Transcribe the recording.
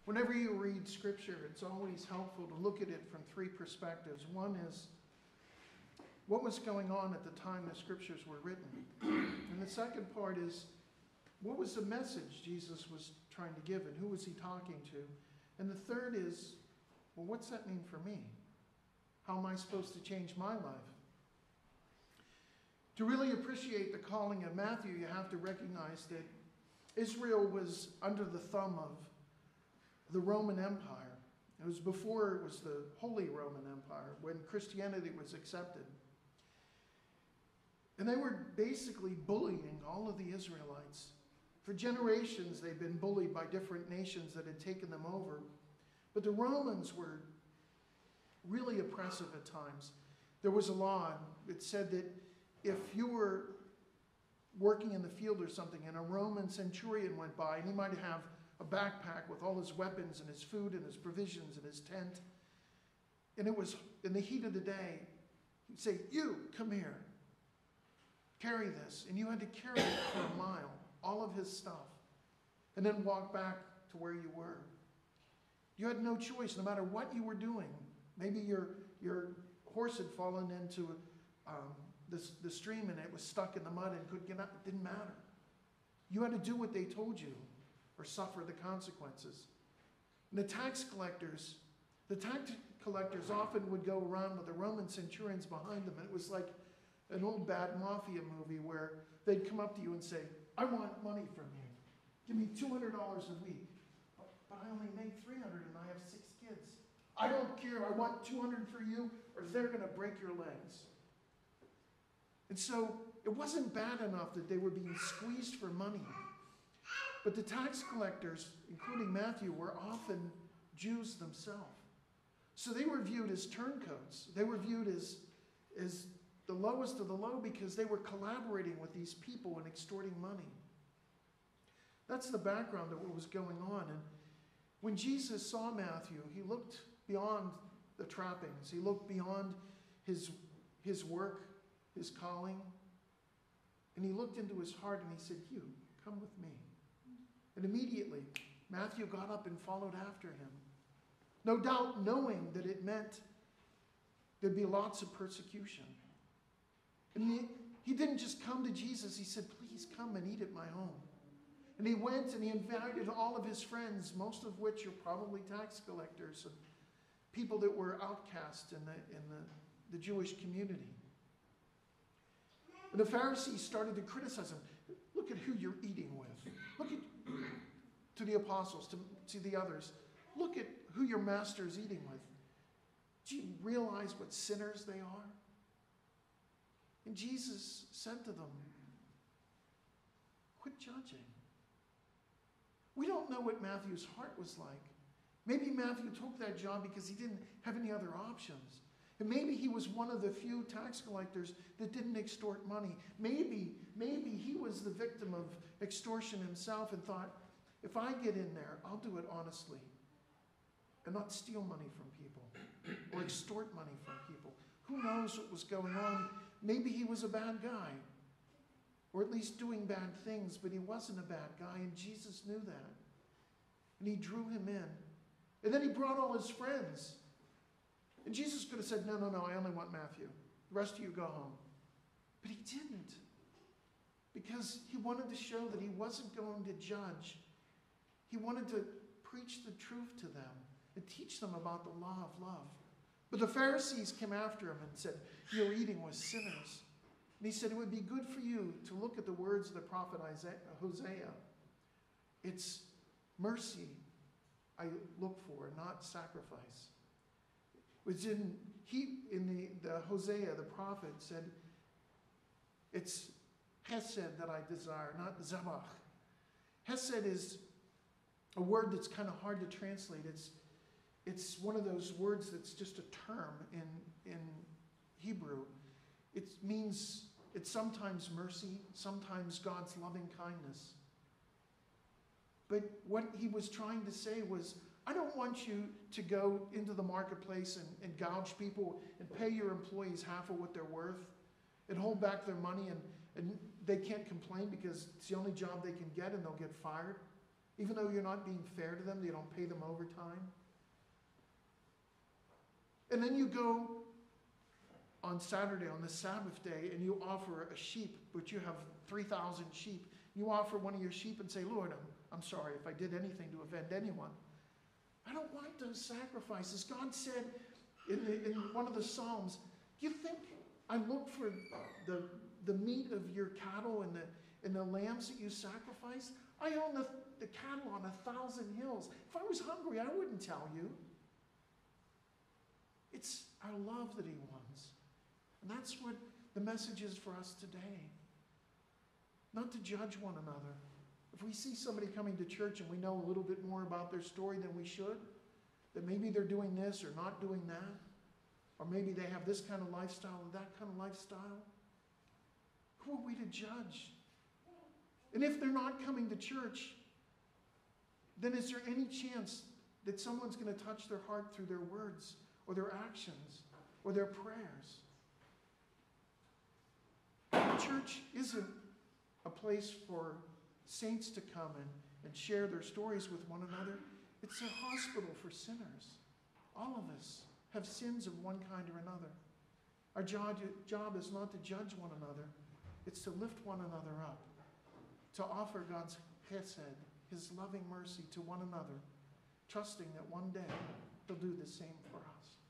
Whenever you read Scripture, it's always helpful to look at it from three perspectives. One is what was going on at the time the Scriptures were written. And the second part is what was the message Jesus was trying to give and who was he talking to? And the third is, well, what's that mean for me? How am I supposed to change my life? To really appreciate the calling of Matthew, you have to recognize that Israel was under the thumb of the Roman Empire. It was before it was the Holy Roman Empire, when Christianity was accepted. And they were basically bullying all of the Israelites. For generations, they've been bullied by different nations that had taken them over. But the Romans were really oppressive at times. There was a law that said that if you were working in the field or something and a Roman centurion went by, and he might have a backpack with all his weapons and his food and his provisions and his tent, and it was in the heat of the day, he'd say, "You, come here, carry this." And you had to carry it for a mile, all of his stuff, and then walk back to where you were. You had no choice, no matter what you were doing. Maybe your horse had fallen into the stream and it was stuck in the mud and couldn't get up. It didn't matter. You had to do what they told you or suffer the consequences. And the tax collectors often would go around with the Roman centurions behind them. And it was like an old bad mafia movie where they'd come up to you and say, "I want money from you. Give me $200 a week. But I only make $300 and I have 6 kids. I don't care. I want $200 for you or they're going to break your legs." And so it wasn't bad enough that they were being squeezed for money. But the tax collectors, including Matthew, were often Jews themselves. So they were viewed as turncoats. They were viewed as the lowest of the low because they were collaborating with these people and extorting money. That's the background of what was going on. And when Jesus saw Matthew, he looked beyond the trappings. He looked beyond his work, his calling. And he looked into his heart and he said, "You, come with me." And immediately, Matthew got up and followed after him. No doubt knowing that it meant there'd be lots of persecution. And he didn't just come to Jesus. He said, "Please come and eat at my home." And he went and he invited all of his friends, most of which are probably tax collectors and people that were outcast in the Jewish community. And the Pharisees started to criticize him. "Look at who you're eating with. Look at," to the apostles, to the others, "look at who your master is eating with. Do you realize what sinners they are?" And Jesus said to them, "Quit judging." We don't know what Matthew's heart was like. Maybe Matthew took that job because he didn't have any other options. And maybe he was one of the few tax collectors that didn't extort money. Maybe he was the victim of extortion himself and thought, if I get in there, I'll do it honestly and not steal money from people or extort money from people. Who knows what was going on? Maybe he was a bad guy or at least doing bad things, but he wasn't a bad guy, and Jesus knew that. And he drew him in. And then he brought all his friends. And Jesus could have said, no, I only want Matthew. The rest of you go home. But he didn't. Because he wanted to show that he wasn't going to judge. He wanted to preach the truth to them and teach them about the law of love. But the Pharisees came after him and said, "You're eating with sinners." And he said, "It would be good for you to look at the words of the prophet Hosea. It's mercy I look for, not sacrifice." Which in the Hosea, the prophet said, it's hesed that I desire, not zabach. Hesed is a word that's kind of hard to translate. It's one of those words that's just a term in Hebrew. It means, it's sometimes mercy, sometimes God's loving kindness. But what he was trying to say was, I don't want you to go into the marketplace and gouge people and pay your employees half of what they're worth and hold back their money and they can't complain because it's the only job they can get and they'll get fired. Even though you're not being fair to them, you don't pay them overtime. And then you go on Saturday, on the Sabbath day, and you offer a sheep, but you have 3,000 sheep. You offer one of your sheep and say, Lord, I'm sorry if I did anything to offend anyone. I don't want those sacrifices. God said in one of the Psalms, do you think I look for the meat of your cattle and the lambs that you sacrifice? I own the cattle on 1,000 hills. If I was hungry, I wouldn't tell you. It's our love that he wants. And that's what the message is for us today. Not to judge one another. If we see somebody coming to church and we know a little bit more about their story than we should, that maybe they're doing this or not doing that, or maybe they have this kind of lifestyle or that kind of lifestyle, who are we to judge? And if they're not coming to church, then is there any chance that someone's going to touch their heart through their words or their actions or their prayers? The church isn't a place for saints to come and share their stories with one another. It's a hospital for sinners. All of us have sins of one kind or another. Our job is not to judge one another. It's to lift one another up, to offer God's chesed, his loving mercy to one another, trusting that one day he'll do the same for us.